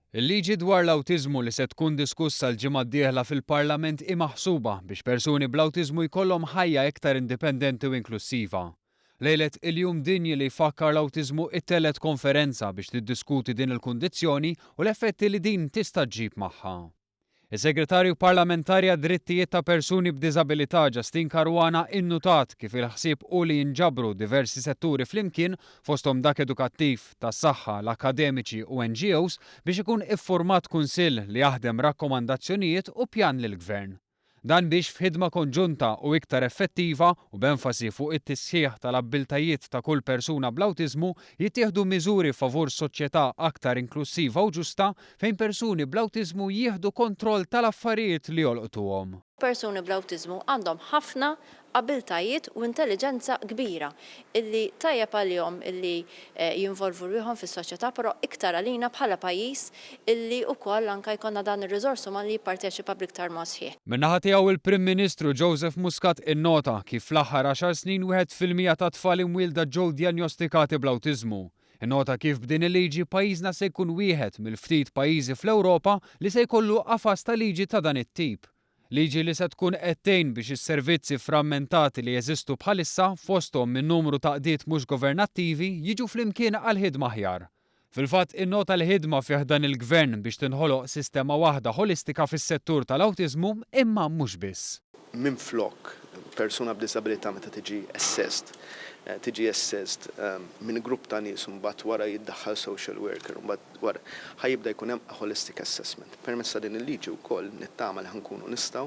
Il-liġi dwar l-awtiżmu li se tkun diskussa l-ġimgħa d-dieħla fil-Parlament hi maħsuba biex persuni bl-awtiżmu jkollhom ħajja iktar indipendenti u inklusiva. Lejlet il-jum dinji li jfakkar l-awtiżmu it-telet konferenza biex tiddiskuti din il-kundizzjoni u l-effetti li din tista' ġġib magħha. Is-Segretarju Parlamentari għad-Drittijiet ta' Persuni b'Diżabilità Justin Caruana innutat kif il-ħsieb hu li jinġabru diversi setturi flimkien fosthom dak edukattiv, tas-saħħa, l-akademiċi u NGOs biex ikun iffurmat kunsill li jaħdem rakkomandazzjonijiet u pjan lill-Gvern. Dan biex f'ħidma konġunta u iktar effettiva u b'enfasi fuq it-tisħiħ tal-abbiltajiet ta' kull persuna bl-awtiżmu jittieħdu miżuri favur soċjetà aktar inklusiva u ġusta fejn persuni bl-awtiżmu jieħdu kontroll tal-affarijiet li jolqtuhom. Persuni bl-awtiżmu għandhom ħafna abiltajiet u intelligenza kbira illi tajjeb għalihom illi jinvolvu rwieħhom fis-soċjetà, però iktar għalina bħala pajjiż illi wkoll anke jkollna dan ir-riżors li jipparteċipa b'iktar mod sħiħ. Min-naħa tiegħu il-Prim Ministru Joseph Muscat innota kif fl-aħħar 10 snin 1% ta' tfal imwielda ġew djanjostikati bl-awtiżmu. Innota kif b'din il-liġi pajjiżna se jkun wieħed mill-ftit pajjiżi fl-Ewropa li se jkollu qafas ta' liġi ta' dan it-tip. Liġi li se tkun qed tgħin biex is-servizzi frammentati li jeżistu bħalissa fosthom minn numru ta' qdiet mhux governattivi jiġu flimkien għal ħidma aħjar. Fil-fatt innota l-ħidma fih dan il-Gvern biex tinħoloq sistema waħda holistika fis-settur tal-awtiżmu imma mhux biss. Minflok persuna b'disabilità meta tiġi assessed minn grupp ta' nies mbagħad wara jiddaħħal social worker mbagħad wara ħajibda jkun hemm holistic assessment. Permezz ta' din il-liġi wkoll nittama li ħankunu nistgħu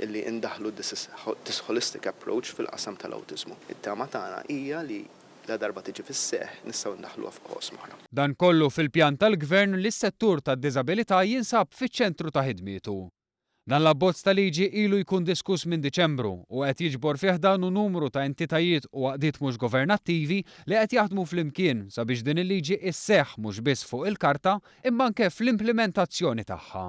illi indaħħlu this holistic approach fil-qasam tal-awtiżmu. It-tama tagħna hija li la darba tiġi fis-seħħ nistgħu ndaħħluha f'qos oħra. Dan kollu fil-pjan tal-Gvern li s-settur tad-diżabilità jinsab fiċ-ċentru ta' ħidmietu. Dan l-abbozz ta' liġi ilu jkun diskuss minn Diċembru u qed jiġbor fih dan numru ta' entitajiet u għaqdiet mhux governattivi li qed jaħdmu flimkien sabiex din il-liġi isseħħ mhux biss fuq il-karta imma anke fl-implementazzjoni tagħha.